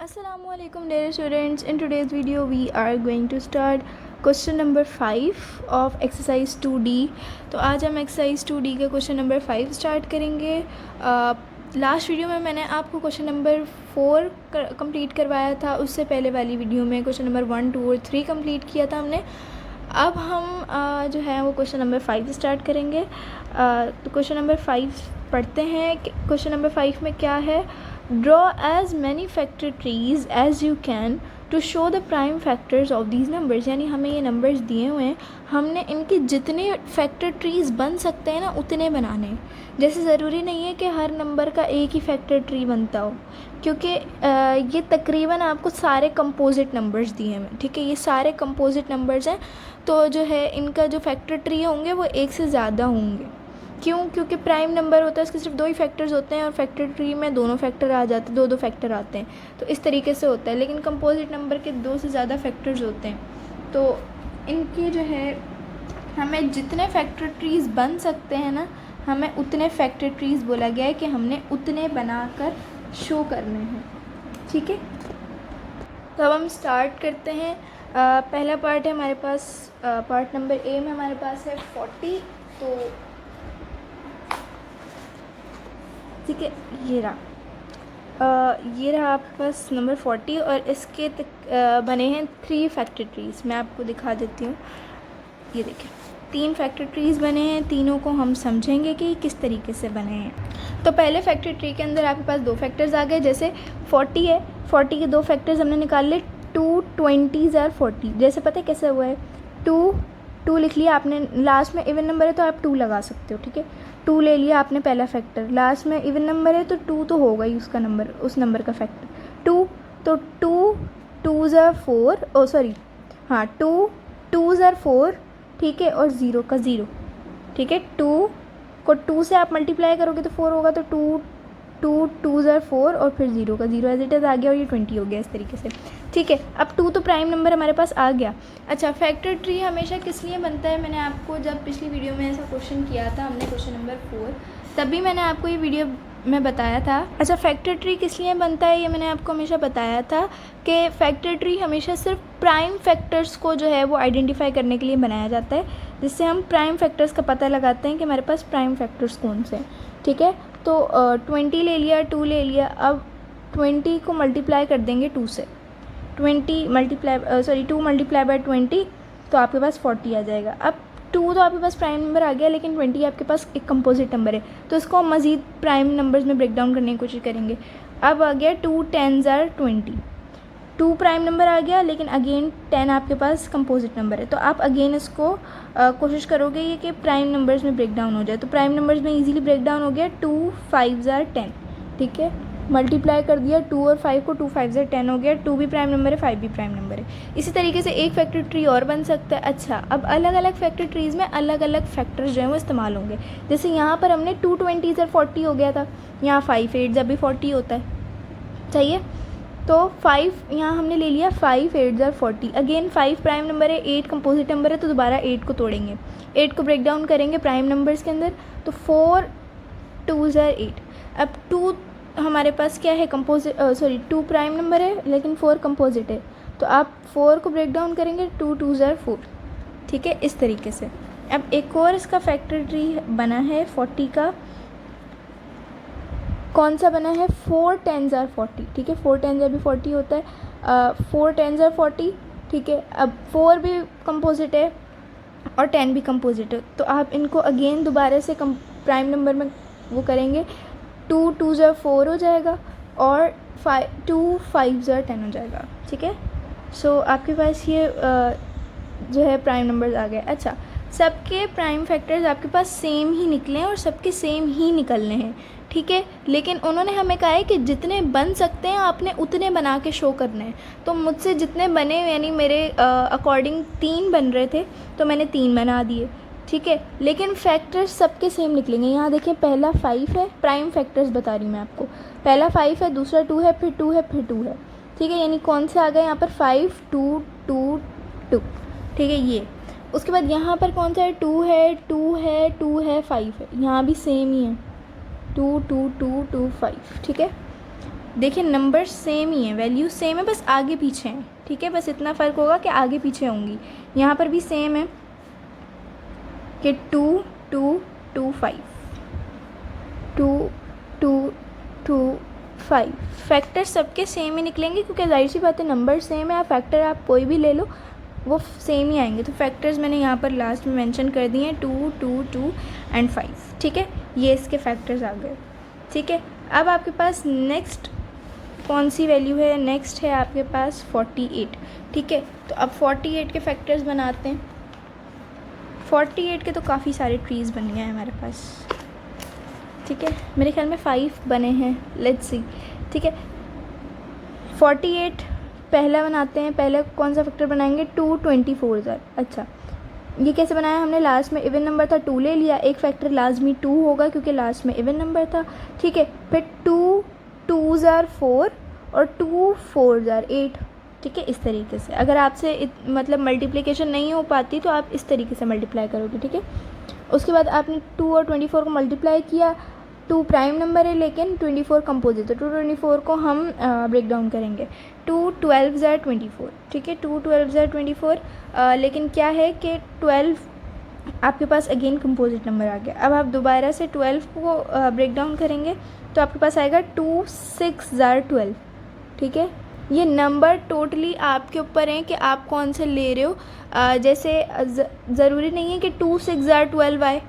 Assalamualaikum dear students. In today's video we are going to start question number 5 of exercise 2D. तो आज हम exercise 2D का question number 5 start करेंगे. Last video में मैंने आपको क्वेश्चन नंबर 4 कंप्लीट करवाया था. उससे पहले वाली वीडियो में क्वेश्चन नंबर 1, 2 और 3 कंप्लीट किया था हमने. अब हम जो है वो क्वेश्चन नंबर 5 स्टार्ट करेंगे. तो क्वेश्चन नंबर 5 पढ़ते हैं. क्वेश्चन नंबर 5 में क्या है? Draw as many factor trees as you can to show the prime factors of these numbers. यानी हमें ये नंबर्स दिए हुए हैं, हमने इनके जितने फैक्टर ट्रीज़ बन सकते हैं ना उतने बनाने हैं. जैसे ज़रूरी नहीं है कि हर नंबर का एक ही फैक्टर ट्री बनता हो, क्योंकि ये तकरीबन आपको सारे कंपोजिट नंबर्स दिए हैं. ठीक है, ये सारे कंपोजिट नंबर्स हैं, तो जो है इनका जो फैक्टर ट्री होंगे वो एक से ज़्यादा होंगे. क्यों? क्योंकि प्राइम नंबर होता है उसके सिर्फ 2 ही फैक्टर्स होते हैं और फैक्टर ट्री में दोनों फैक्टर आ जाते हैं, 2 फैक्टर आते हैं. तो इस तरीके से होता है. लेकिन कंपोजिट नंबर के 2 से ज़्यादा फैक्टर्स होते हैं, तो इनके जो है हमें जितने फैक्टर ट्रीज़ बन सकते हैं ना, हमें उतने फैक्टर ट्रीज़ बोला गया है कि हमने उतने बनाकर शो करने हैं. ठीक है, तो अब हम स्टार्ट करते हैं. पहला पार्ट है हमारे पास, पार्ट नंबर ए में हमारे पास है 40. तो ठीक है, ये रहा आपके पास नंबर 40 और इसके बने हैं 3 फैक्टर ट्रीज़. मैं आपको दिखा देती हूँ. ये देखिए 3 फैक्टर ट्रीज़ बने हैं. तीनों को हम समझेंगे कि किस तरीके से बने हैं. तो पहले फैक्टर ट्री के अंदर आपके पास 2 फैक्टर्स आ गए. जैसे 40 है, 40 के 2 फैक्टर्स हमने निकाल लिए. 2 20s आर 40. जैसे पता है कैसे हुआ है? 2 लिख लिया आपने. लास्ट में इवन नंबर है तो आप 2 लगा सकते हो. ठीक है, 2 ले लिया आपने पहला फैक्टर. लास्ट में इवन नंबर है तो 2 तो होगा ही उसका नंबर, उस नंबर का फैक्टर 2. तो 2 2s आर 4. ओ सॉरी, हाँ 2 2s आर 4. ठीक है, और 0 का 0. ठीक है, 2 को 2 से आप मल्टीप्लाई करोगे तो 4 होगा. तो 2 2s आर 4 और फिर 0 का 0 एज इट इज़ आ गया और ये 20 हो गया इस तरीके से. ठीक है, अब 2 तो प्राइम नंबर हमारे पास आ गया. अच्छा, फैक्टर ट्री हमेशा किस लिए बनता है? मैंने आपको जब पिछली वीडियो में ऐसा क्वेश्चन किया था, हमने क्वेश्चन नंबर 4, तभी मैंने आपको ये वीडियो में बताया था. अच्छा, फैक्टर ट्री किस लिए बनता है ये मैंने आपको हमेशा बताया था कि फैक्टर ट्री हमेशा सिर्फ प्राइम फैक्टर्स को जो है वो आइडेंटिफाई करने के लिए बनाया जाता है, जिससे हम प्राइम फैक्टर्स का पता लगाते हैं कि हमारे पास प्राइम फैक्टर्स कौन से हैं. ठीक है, तो 20 ले लिया, 2 ले लिया. अब 20 को मल्टीप्लाई कर देंगे 2 से. 2 मल्टीप्लाई बाय 20 तो आपके पास 40 आ जाएगा. अब 2 तो आपके पास प्राइम नंबर आ गया, लेकिन 20 आपके पास एक कंपोजिट नंबर है, तो इसको हम मज़ीद प्राइम नंबर्स में ब्रेक डाउन करने की कोशिश करेंगे. अब आ गया 2 10s आर 20. 2 प्राइम नंबर आ गया, लेकिन अगेन 10 आपके पास कंपोजिट नंबर है, तो आप अगेन इसको कोशिश करोगे ये कि प्राइम नंबर्स में ब्रेक डाउन हो जाए. तो प्राइम नंबर्स में इजीली ब्रेक डाउन हो गया. 2 5s आर 10. ठीक है, मल्टीप्लाई कर दिया 2 और 5 को. 2 5s आर 10 हो गया. 2 भी प्राइम नंबर है, 5 भी प्राइम नंबर है. इसी तरीके से एक फैक्टर ट्री और बन सकता है. अच्छा, अब अलग अलग फैक्टर ट्रीज़ में अलग अलग फैक्टर्स जो हैं वो इस्तेमाल होंगे. जैसे यहाँ पर हमने 2 20s आर 40 हो गया था, यहाँ 5 8s अभी 40 होता है. चाहिए तो 5 यहाँ हमने ले लिया, 5 8s are 40. Again 5 prime number है, 8 कंपोजिट नंबर है, तो दोबारा 8 को तोड़ेंगे, 8 को ब्रेक डाउन करेंगे प्राइम नंबर्स के अंदर. तो 4 2s आर 8. अब 2 हमारे पास क्या है? कंपोजिट 2 प्राइम नंबर है लेकिन 4 कंपोजिट है, तो आप 4 को ब्रेक डाउन करेंगे. 2 2s आर 4. ठीक है, इस तरीके से. अब एक और इसका फैक्टर ट्री बना है 40 का. कौन सा बना है? 4 10s आर 40. ठीक है, 4 10s आर भी 40 होता है. 4 10s आर 40. ठीक है, अब 4 भी कंपोजिट है और 10 भी कंपोजिट है, तो आप इनको अगेन दोबारा से प्राइम नंबर में वो करेंगे. 2 2s आर 4 हो जाएगा और 2 5s आर 10 हो जाएगा. ठीक है, सो आपके पास ये जो है प्राइम नंबर्स आ गए. अच्छा, सबके प्राइम फैक्टर्स आपके पास सेम ही निकले हैं और सबके सेम ही निकलने हैं. ठीक है, लेकिन उन्होंने हमें कहा है कि जितने बन सकते हैं आपने उतने बना के शो करने हैं. तो मुझसे जितने बने, यानी मेरे अकॉर्डिंग 3 बन रहे थे तो मैंने 3 बना दिए. ठीक है, लेकिन फैक्टर्स सबके सेम निकलेंगे. यहाँ देखिए, पहला 5 है, प्राइम फैक्टर्स बता रही हूँ मैं आपको. पहला 5 है, दूसरा 2 है, फिर 2 है, फिर 2 है. ठीक है, यानी कौन से आ गए यहाँ पर? 5 2 2 2. ठीक है, ये. उसके बाद यहाँ पर कौन सा है? 2 है, 2 है, 2 है, 5 है. यहाँ भी सेम ही है, 2 2 2 2 5. ठीक है, देखिए नंबर सेम ही है, वैल्यू सेम है, बस आगे पीछे हैं, ठीक है, बस इतना फ़र्क होगा कि आगे पीछे होंगी। यहाँ पर भी सेम है कि 2 2 2 5 2 2 2 5 फैक्टर सबके सेम ही निकलेंगे, क्योंकि जाहिर सी बात है नंबर सेम है, आप फैक्टर आप कोई भी ले लो वो सेम ही आएंगे। तो फैक्टर्स मैंने यहाँ पर लास्ट में मेंशन कर दिए हैं, 2 2 2 एंड 5, ठीक है, ये इसके फैक्टर्स आ गए, ठीक है। अब आपके पास नेक्स्ट कौन सी वैल्यू है? नेक्स्ट है आपके पास 48, ठीक है। तो अब 48 के फैक्टर्स बनाते हैं। 48 के तो काफ़ी सारे ट्रीज़ बन गए हैं हमारे पास, ठीक है, मेरे ख्याल में 5 बने हैं, लेट्स सी, ठीक है। 48 पहला बनाते हैं, पहले कौन सा फैक्टर बनाएंगे? 2 24 अच्छा, ये कैसे बनाया हमने? लास्ट में इवन नंबर था 2 ले लिया, एक फैक्टर लाजमी 2 होगा क्योंकि लास्ट में इवन नंबर था, ठीक है। फिर 2 2s are 4 और 2 4s are 8, ठीक है, इस तरीके से। अगर आपसे मतलब मल्टीप्लिकेशन नहीं हो पाती तो आप इस तरीके से मल्टीप्लाई करोगे, ठीक है। उसके बाद आपने 2 और 24 को मल्टीप्लाई किया, 2 प्राइम नंबर है लेकिन 24 कंपोजिट है, 224 को हम ब्रेक डाउन करेंगे। 2 12s are 24, ठीक है, 2 12s are 24, लेकिन क्या है कि 12 आपके पास अगेन कंपोजिट नंबर आ गया। अब आप दोबारा से 12 को ब्रेक डाउन करेंगे तो आपके पास आएगा 2 6s are 12, ठीक है। ये नंबर टोटली आपके ऊपर हैं कि आप कौन से ले रहे हो। जैसे ज़रूरी नहीं है कि 2 6s are 12 आए,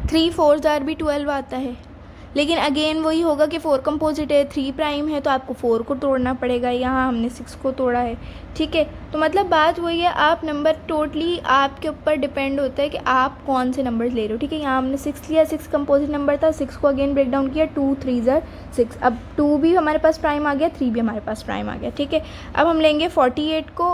3 4s are भी 12 आता है, लेकिन अगेन वही होगा कि 4 कंपोजिट है, 3 प्राइम है, तो आपको 4 को तोड़ना पड़ेगा, यहाँ हमने 6 को तोड़ा है, ठीक है। तो मतलब बात वही है, आप नंबर टोटली आपके ऊपर डिपेंड होता है कि आप कौन से नंबर्स ले रहे हो, ठीक है। यहाँ हमने 6 लिया, 6 कंपोजिट नंबर था, 6 को अगेन ब्रेक डाउन किया, 2 3s are 6, अब 2 भी हमारे पास प्राइम आ गया, 3 भी हमारे पास प्राइम आ गया, ठीक है। अब हम लेंगे 48 को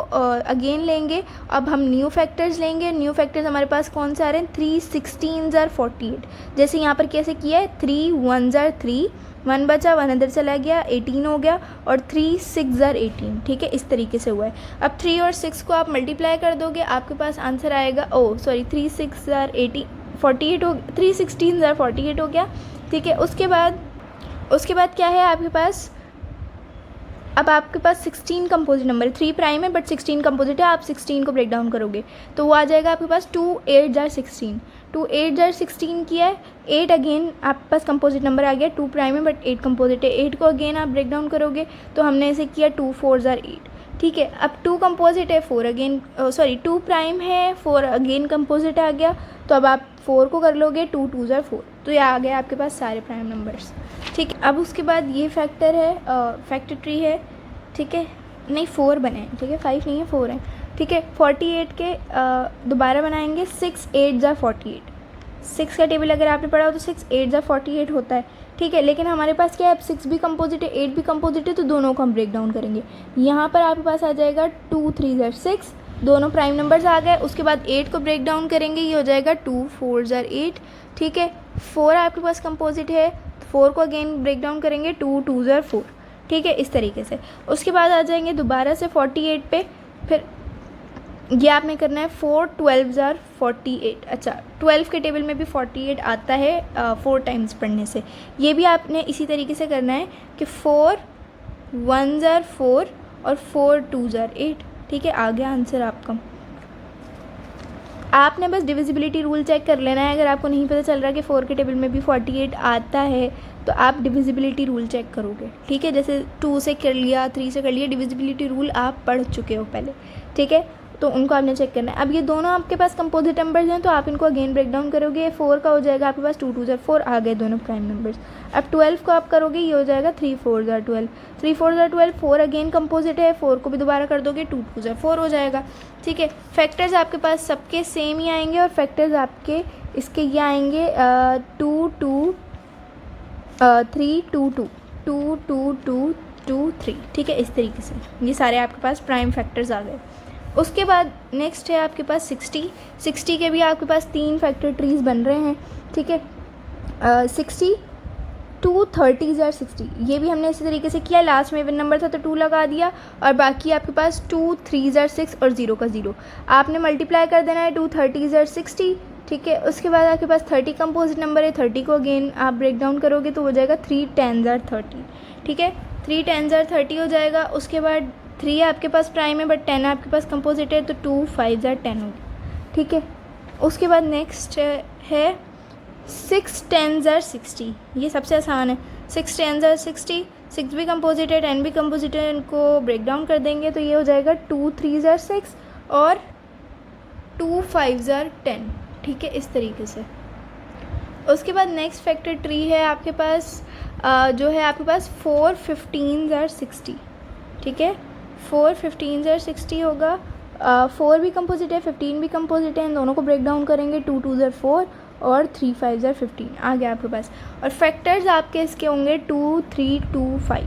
अगेन लेंगे, अब हम न्यू फैक्टर्स लेंगे। न्यू फैक्टर्स हमारे पास कौन से आ रहे हैं? 3 16s are 48, जैसे यहाँ पर कैसे किया है, 3 1s are 3, 1 बचा, 1 अंदर चला गया, 18 हो गया, और 3 6s are 18, ठीक है, इस तरीके से हुआ है। अब 3 और 6 को आप मल्टीप्लाई कर दोगे, आपके पास आंसर आएगा, 3 6s are 18 48 हो, 3 16s are 48 हो गया, ठीक है। उसके बाद क्या है आपके पास? अब आपके पास 16 कंपोजिट नंबर है, 3 प्राइम है बट 16 कंपोजिट है, आप 16 को ब्रेक डाउन करोगे तो वो आ जाएगा आपके पास 2 8s are 16, 2 8s are 16 किया है, 8 अगेन आपके पास कंपोजिट नंबर आ गया, 2 प्राइम है बट 8 कंपोजिट है, 8 को अगेन आप ब्रेक डाउन करोगे तो हमने ऐसे किया 2 4s are 8, ठीक है। अब 2 कंपोजिट है, 4 अगेन 2 प्राइम है, 4 अगेन कंपोजिट आ गया, तो अब आप 4 को कर लोगे, 2 2s are 4, तो ये आ गया आपके पास सारे प्राइम नंबर्स, ठीक है। अब उसके बाद ये फैक्टर है, फैक्टर ट्री है, ठीक है, नहीं 4 बने हैं, ठीक है, 5 नहीं है, 4 हैं, ठीक है। 48 के दोबारा बनाएंगे, 6 8s are 48, 6 का टेबल अगर आपने पढ़ा हो तो 6 8s are 48 होता है, ठीक है। लेकिन हमारे पास क्या है, अब 6 भी कंपोजिट है, 8 भी कंपोजिट है, तो दोनों को हम ब्रेक डाउन करेंगे। यहाँ पर आपके पास आ जाएगा 2 3s are 6, दोनों प्राइम नंबर्स आ गए। उसके बाद 8 को ब्रेक डाउन करेंगे, ये हो जाएगा 2 4s are 8, ठीक है। 4 आपके पास कंपोजिट है, 4 को अगेन ब्रेक डाउन करेंगे, 2 2s are 4, ठीक है, इस तरीके से। उसके बाद आ जाएंगे दोबारा से 48 पे, फिर ये आपने करना है 4 12s are 48, अच्छा 12 के टेबल में भी 48 आता है 4 टाइम्स पढ़ने से, ये भी आपने इसी तरीके से करना है कि 4 1s are 4 और 4 2s are 8, ठीक है, आ गया आंसर आपका। आपने बस डिविजिबिलिटी रूल चेक कर लेना है, अगर आपको नहीं पता चल रहा कि 4 के टेबल में भी 48 आता है तो आप डिविजिबिलिटी रूल चेक करोगे, ठीक है। जैसे 2 से कर लिया, 3 से कर लिया, डिविजिबिलिटी रूल आप पढ़ चुके हो पहले, ठीक है, तो उनको आपने चेक करना है। अब ये दोनों आपके पास कंपोजिट नंबर्स हैं तो आप इनको अगेन ब्रेक डाउन करोगे, 4 का हो जाएगा आपके पास 2 2s are 4, आ गए दोनों प्राइम नंबर्स। अब 12 को आप करोगे, ये हो जाएगा 3 4s are 12, 3 4s are 12, 4 again composite है, 4 को भी दोबारा कर दोगे, 2 2s are 4 हो जाएगा, ठीक है। फैक्टर्स आपके पास सबके सेम ही आएंगे और फैक्टर्स आपके इसके ये आएंगे 2 2 3 2 2 2 2 2 2 3, ठीक है, इस तरीके से ये सारे आपके पास प्राइम फैक्टर्स आ गए। उसके बाद नेक्स्ट है आपके पास 60 के भी आपके पास 3 फैक्टर ट्रीज़ बन रहे हैं, ठीक है। 60 2 30s are 60, ये भी हमने इसी तरीके से किया, लास्ट में इवन नंबर था तो 2 लगा दिया, और बाकी आपके पास 2 3s are 6 और 0 का 0, आपने मल्टीप्लाई कर देना है। 2 30s are 60, ठीक है। उसके बाद आपके पास 30 कंपोजिट नंबर है, 30 को अगेन आप ब्रेक डाउन करोगे तो हो जाएगा 3 10s are 30, ठीक है, 3 10s are 30 हो जाएगा। उसके बाद 3 आपके पास प्राइम है बट 10 आपके पास कंपोजिट है तो 2 5s are 10 होगी, ठीक है। उसके बाद नेक्स्ट है 6 10s are 60, ये सबसे आसान है। 6 10s are 60, 6 भी कंपोजिट है 10 भी कंपोजिट है, इनको ब्रेक डाउन कर देंगे तो ये हो जाएगा 2 3s are 6 और 2 5s are 10, ठीक है, इस तरीके से। उसके बाद नेक्स्ट फैक्टर ट्री है आपके पास जो है आपके पास 4 15s are 60, ठीक है, 4 15s are 60 होगा। 4 भी कंपोजिट है 15 भी कंपोजिट है, इन दोनों को ब्रेक डाउन करेंगे 2 2s are 4 और 3 5s are 15 आ गया आपके पास। और फैक्टर्स आपके इसके होंगे 2 3 2 5,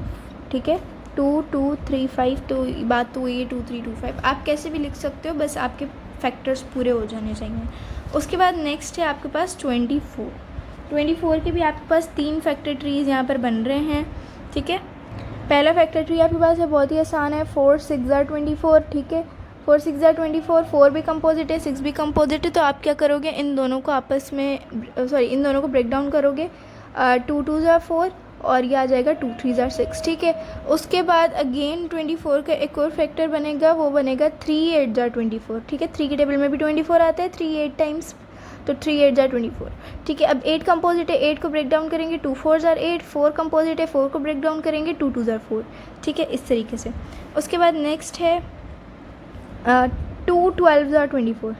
ठीक है, 2 2 3 5, तो बात तो ये 2 3 2 5 आप कैसे भी लिख सकते हो, बस आपके फैक्टर्स पूरे हो जाने चाहिए। उसके बाद नेक्स्ट है आपके पास 24 के भी आपके पास 3 फैक्टर ट्रीज़ यहाँ पर बन रहे हैं, ठीक है। पहला फैक्टर ट्री आपके पास है, बहुत ही आसान है, 4 6s are 24, ठीक है, 4 6s are 24, 4 भी कंपोजिट है 6 भी कंपोजिट है, तो आप क्या करोगे, इन दोनों को आपस में इन दोनों को ब्रेक डाउन करोगे, 2 2s are 4 और ये आ जाएगा 2 3s are 6, ठीक है। उसके बाद अगेन 24 का एक और फैक्टर बनेगा, वो बनेगा 3 8s are 24, ठीक है, 3 के टेबल में भी 24 आता है, 3 8 टाइम्स, तो 3 8s are 24, ठीक है। अब 8 कंपोजिट है 8 को ब्रेक डाउन करेंगे 2 4s are 8, 4 कंपोजिट है 4 को ब्रेक डाउन करेंगे 2 2s are 4, ठीक है, इस तरीके से। उसके बाद नेक्स्ट है 2 12s are 24,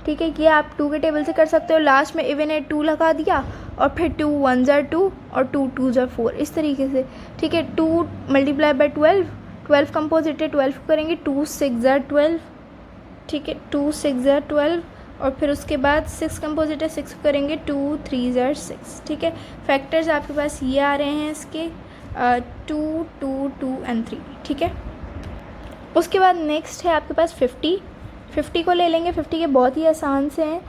ठीक है, ये आप 2 के टेबल से कर सकते हो, लास्ट में इवन है 2 लगा दिया और फिर 2 1s are 2 और 2 2s are 4, इस तरीके से, ठीक है। 2 मल्टीप्लाई बाय 12 कंपोजिट है 12 को करेंगे 2 6s are 12, ठीक है, 2 6s are 12 और फिर उसके बाद 6 कंपोजिट है 6 को करेंगे 2 3s are 6, ठीक है। फैक्टर्स आपके पास ये आ रहे हैं इसके 2 2 2 and 3, ठीक है। उसके बाद नेक्स्ट है आपके पास 50 को ले लेंगे, 50 के बहुत ही आसान से हैं,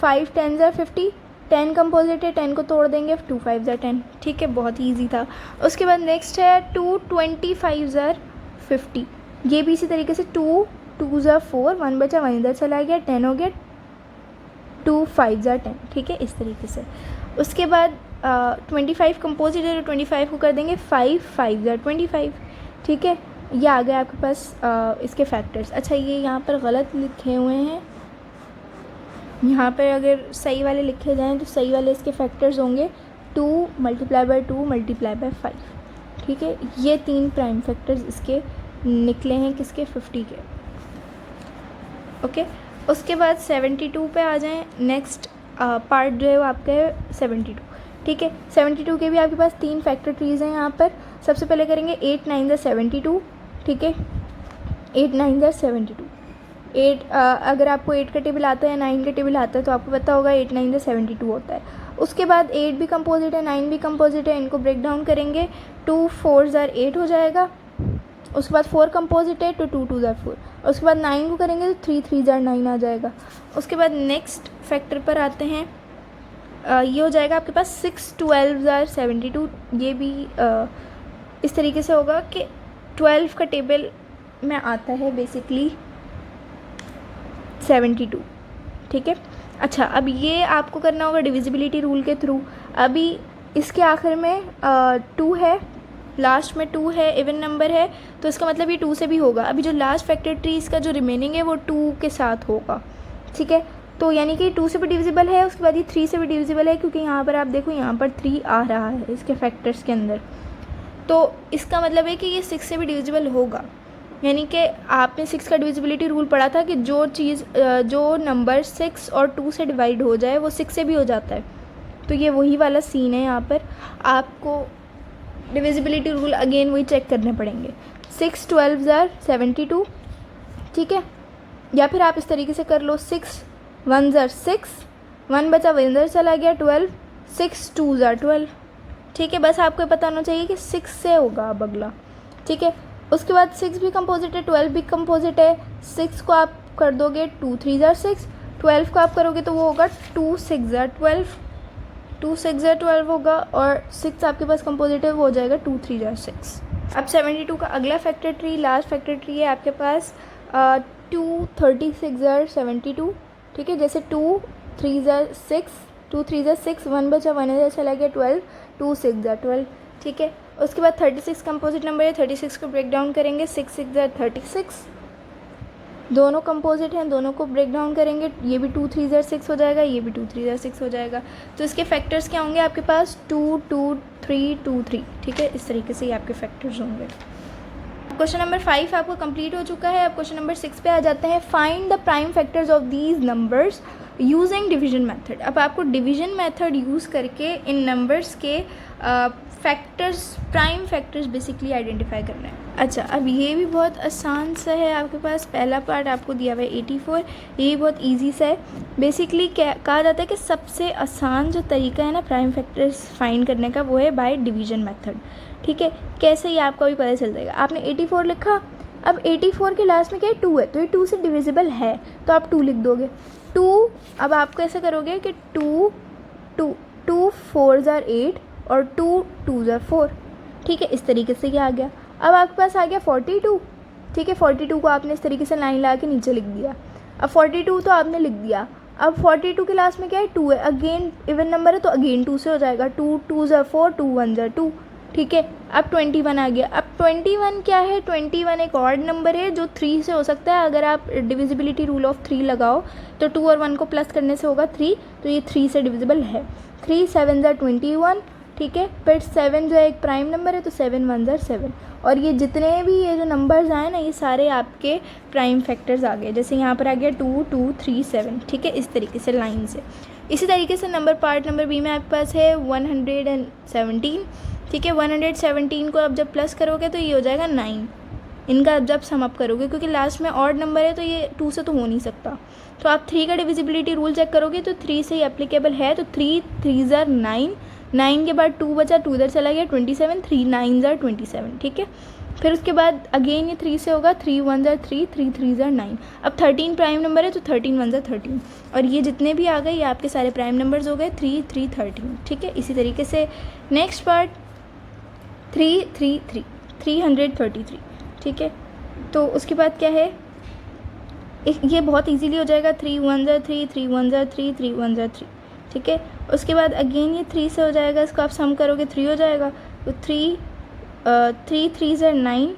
5 10s are 50, 10 कंपोजिट है 10 को तोड़ देंगे 2 5s are 10, ठीक है, बहुत ही ईजी था। उसके बाद नेक्स्ट है 2 25s are 50, ये भी इसी तरीके से 2 2s are 4, 1 बचा 1 इधर चला गया 10 हो गया, 2 5s are 10, ठीक है, इस तरीके से। उसके बाद 25 कंपोजिट है तो 25 को कर देंगे 5 5s are 25, ठीक है, ये आ गया आपके पास इसके फैक्टर्स। अच्छा ये यहाँ पर गलत लिखे हुए हैं, यहाँ पर अगर सही वाले लिखे जाएँ तो सही वाले इसके फैक्टर्स होंगे 2 मल्टीप्लाई बाय 2 मल्टीप्लाई बाय 5, ठीक है, ये 3 प्राइम फैक्टर्स इसके निकले हैं किसके, 50 के, ओके। उसके बाद 72 पे आ जाएं, नेक्स्ट पार्ट जो है वो आपका है 72, ठीक है। 72 के भी आपके पास 3 फैक्टर ट्रीज़ हैं यहाँ पर। सबसे पहले करेंगे 8 9s are 72, ठीक है, 8 9s are 72, 8 अगर आपको 8 का टेबल आता है 9 का टेबल आता है तो आपको पता होगा 8 9s are 72 होता है। उसके बाद 8 भी कंपोजिट है 9 भी कंपोजिट है, इनको ब्रेक डाउन करेंगे 2 4s are 8 हो जाएगा। उसके बाद 4 कंपोजिट है तो 2 2s are 4, उसके बाद 9 को करेंगे तो 3 3s are 9 आ जाएगा। उसके बाद नेक्स्ट फैक्टर पर आते हैं, ये हो जाएगा आपके पास 6 12s are 72, ये भी इस तरीके से होगा कि 12 का टेबल में आता है बेसिकली 72, ठीक है। अच्छा अब ये आपको करना होगा डिविजिबिलिटी रूल के थ्रू। अभी इसके आखिर में 2 है, लास्ट में 2 है, इवन नंबर है, तो इसका मतलब ये 2 से भी होगा। अभी जो लास्ट फैक्टर ट्री इसका जो रिमेनिंग है वो 2 के साथ होगा, ठीक है। तो यानी कि 2 से भी डिविजिबल है, उसके बाद ये 3 से भी डिविजिबल है, क्योंकि यहाँ पर आप देखो यहाँ पर 3 आ रहा है इसके फैक्टर्स के अंदर, तो इसका मतलब है कि ये 6 से भी डिविजिबल होगा। यानी कि आपने 6 का डिविजिबिलिटी रूल पढ़ा था कि जो नंबर 6 और 2 से डिवाइड हो जाए वो 6 से भी हो जाता है, तो ये वही वाला सीन है। यहाँ पर आपको डिविजिबिलिटी रूल अगेन वही चेक करने पड़ेंगे। 6 12s are 72, ठीक है, या फिर आप इस तरीके से कर लो 6 1s are 6, 1 बचा 1 इधर चला गया 12, 6 2s are 12, ठीक है। बस आपको पता होना चाहिए कि 6 से होगा अब अगला, ठीक है। उसके बाद 6 भी कंपोजिट है 12 भी कंपोजिट है, 6 को आप कर दोगे 2 3s are 6, 12 को आप करोगे तो वो होगा 2 6s are 12, 2 6s are 12 होगा, और 6 आपके पास कंपोजिट है वो हो जाएगा 2 3s are 6। अब 72 का अगला factor tree, last factor tree है आपके पास 2 36s are 72, ठीक है। जैसे 2 3 ज़ा 6, 2 3 ज़ा 6, 1 बचा, 1 इधर चला गया 12, 2 6 ज़ा 12, ठीक है। उसके बाद 36 कंपोजिट नंबर है, 36 को ब्रेक डाउन करेंगे, 6 6 ज़ा 36, दोनों कंपोजिट हैं, दोनों को ब्रेक डाउन करेंगे, ये भी 2 3 ज़ा 6 हो जाएगा, ये भी 2 3 ज़ा 6 हो जाएगा। तो इसके फैक्टर्स क्या होंगे आपके पास, 2 2 3 2 3, ठीक है। इस तरीके से ये आपके फैक्टर्स होंगे। क्वेश्चन नंबर 5 आपको कंप्लीट हो चुका है। अब क्वेश्चन नंबर 6 पे आ जाते हैं। Find the prime factors of these numbers using division method. अब आपको डिवीजन मेथड यूज़ करके इन नंबर्स के factors, prime factors basically identify करना है। अच्छा, अब ये भी बहुत आसान सा है आपके पास। पहला पार्ट आपको दिया हुआ है 84, ये भी बहुत ईजी सा है। बेसिकली क्या कहा जाता है कि सबसे आसान जो तरीका है ना प्राइम फैक्टर्स फाइंड करने का, वो है बाय डिवीजन मेथड, ठीक है। कैसे, ये आपको भी पता चल जाएगा। आपने 84 लिखा, अब 84 के लास्ट में क्या है, 2 है, तो ये 2 से डिविजिबल है, तो आप 2 लिख दोगे। 2, अब आप कैसे करोगे कि 2 4 ज़ा 8 और 2 2 ज़ा 4, ठीक है। इस तरीके से क्या आ गया। अब आपके पास आ गया 42, ठीक है। 42 को आपने इस तरीके से लाइन ला के नीचे लिख दिया। अब 42 तो आपने लिख दिया। अब 42 के लास्ट में क्या है, 2 है, अगेन इवन नंबर है तो अगेन 2 से हो जाएगा। 2 2 ज़ा 4, 2 1 ज़ा 2, ठीक है। अब 21 आ गया। अब 21 क्या है, 21 एक ऑड नंबर है जो 3 से हो सकता है। अगर आप डिविजिबिलिटी रूल ऑफ 3 लगाओ तो 2 और 1 को प्लस करने से होगा 3, तो ये 3 से डिविजिबल है। 3 7 ज़ा 21, ठीक है। फिर 7 जो है एक प्राइम नंबर है, तो 7 1 ज़ा 7। और ये जितने भी ये जो नंबर्स आए ना, ये सारे आपके प्राइम फैक्टर्स आ गए। जैसे यहाँ पर आ गया 2 2 3 7, ठीक है। इस तरीके से लाइन से। इसी तरीके से पार्ट नंबर बी में आपके पास है 117, ठीक है। 117 को अब जब प्लस करोगे तो ये हो जाएगा 9। इनका जब सम अप करोगे, क्योंकि लास्ट में ऑड नंबर है तो ये 2 से तो हो नहीं सकता, तो आप 3 का डिविजिबिलिटी रूल चेक करोगे तो 3 से ही एप्लीकेबल है। तो 3 3 ज़ा 9, 9 के बाद 2 बचा, 2 इधर चला गया 27, 3 9 ज़ा 27, ठीक है। फिर उसके बाद अगेन ये 3 से होगा, 3 1 ज़ा 3, 3 3 ज़ा 9। अब 13 प्राइम नंबर है तो 13 1 ज़ा 13, और ये जितने भी आ गए ये आपके सारे प्राइम नंबर्स हो गए, 3 3 13, ठीक है। इसी तरीके से नेक्स्ट पार्ट 333, ठीक है। तो उसके बाद क्या है, ये बहुत इजीली हो जाएगा। 3 1 ज़ा 3, 3 1 ज़ा 3, 3 1 ज़ा 3, ठीक है। उसके बाद अगेन ये 3 से हो जाएगा, इसको आप सम करोगे 3 हो जाएगा। तो 3 3 ज़ा 9,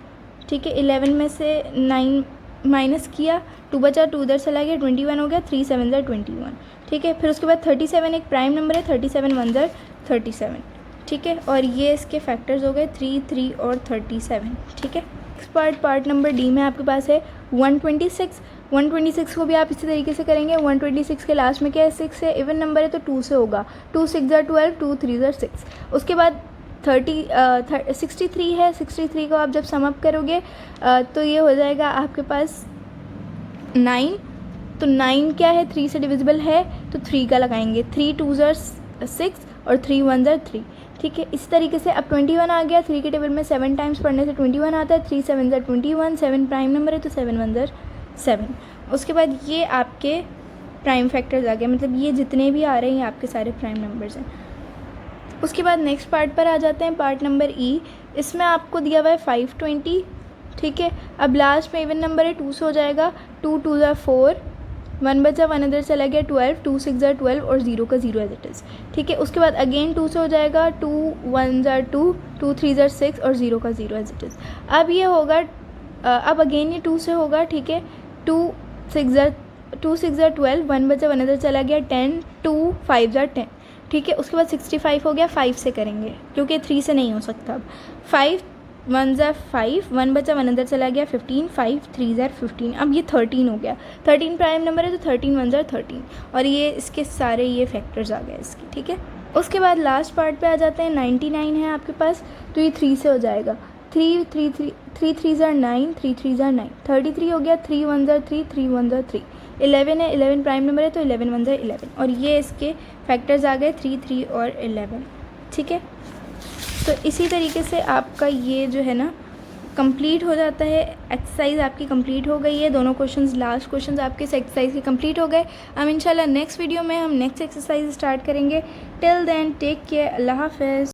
ठीक है। 11 में से 9 माइनस किया, 2 बचा, 2 उधर चला गया, 21 हो गया। 3 7 ज़ा 21, ठीक है। फिर उसके बाद 37 एक प्राइम नंबर है, 37 1 ज़ा 37, ठीक है। और ये इसके फैक्टर्स हो गए 3 3 और 37, ठीक है। नेक्स्ट पार्ट नंबर डी में आपके पास है 126। 126 को भी आप इसी तरीके से करेंगे। 126 के लास्ट में क्या है, 6 है, इवन नंबर है तो 2 से होगा। 2 6 ज़ा 12, 2 3 ज़ा 6। उसके बाद 63 है। 63 को आप जब सम अप करोगे तो ये हो जाएगा आपके पास 9। तो 9 क्या है, 3 से डिविजिबल है, तो 3 का लगाएंगे। 3 2 ज़ा 6 और 3 1 ज़ा 3, ठीक है। इस तरीके से अब 21 आ गया। 3 के टेबल में 7 टाइम्स पढ़ने से 21 आता है। 3 7 ज़ा 21, 7 प्राइम नंबर है तो 7 1 ज़ा 7। उसके बाद ये आपके प्राइम फैक्टर्स आ गए, मतलब ये जितने भी आ रहे हैं ये आपके सारे प्राइम नंबर्स हैं। उसके बाद नेक्स्ट पार्ट पर आ जाते हैं, पार्ट नंबर ई। इसमें आपको दिया हुआ है 520, ठीक है। अब लास्ट में इवन नंबर है, 2 से हो जाएगा। 2 2 ज़ा 4, 1 बचा, 1 इधर चला गया 12, 2 6 ज़ा 12 और 0 का 0 एज इट इज़, ठीक है। उसके बाद अगेन 2 से हो जाएगा। 2 1 ज़ा 2, 2 3 ज़ा 6 और 0 का 0 एज इट इज़। अब ये होगा, अब अगेन ये 2 से होगा, ठीक है। 2 6 ज़ा 12, 1 बचा, 1 इधर चला गया 10, 2 5 ज़ा 10, ठीक है। उसके बाद 65 हो गया। 5 से करेंगे क्योंकि 3 से नहीं हो सकता। अब 5 1 ज़ा 5, 1 बचा, 1 अंदर चला गया 15, 5 3 ज़ा 15। अब ये 13 हो गया। 13 प्राइम नंबर है तो 13 1 ज़ा 13, और ये इसके सारे ये फैक्टर्स आ गए इसके, ठीक है। उसके बाद लास्ट पार्ट पे आ जाते हैं। 99 है आपके पास, तो ये 3 से हो जाएगा। 3 3 3 ज़ा 9, 3 3 ज़ा 9, 33 हो गया। 3 1 ज़ा 3, 3 1 ज़ा 3। 11 है, 11 प्राइम नंबर है तो 11 1 ज़ा 11, और ये इसके फैक्टर्स आ गए 3 3 और 11, ठीक है। तो इसी तरीके से आपका ये जो है ना कंप्लीट हो जाता है। एक्सरसाइज आपकी कंप्लीट हो गई है। दोनों क्वेश्चंस, लास्ट क्वेश्चंस आपके इस एक्सरसाइज के कंप्लीट हो गए। अब इंशाल्लाह नेक्स्ट वीडियो में हम नेक्स्ट एक्सरसाइज स्टार्ट करेंगे। टिल देन टेक केयर, अल्लाह हाफ़िज़।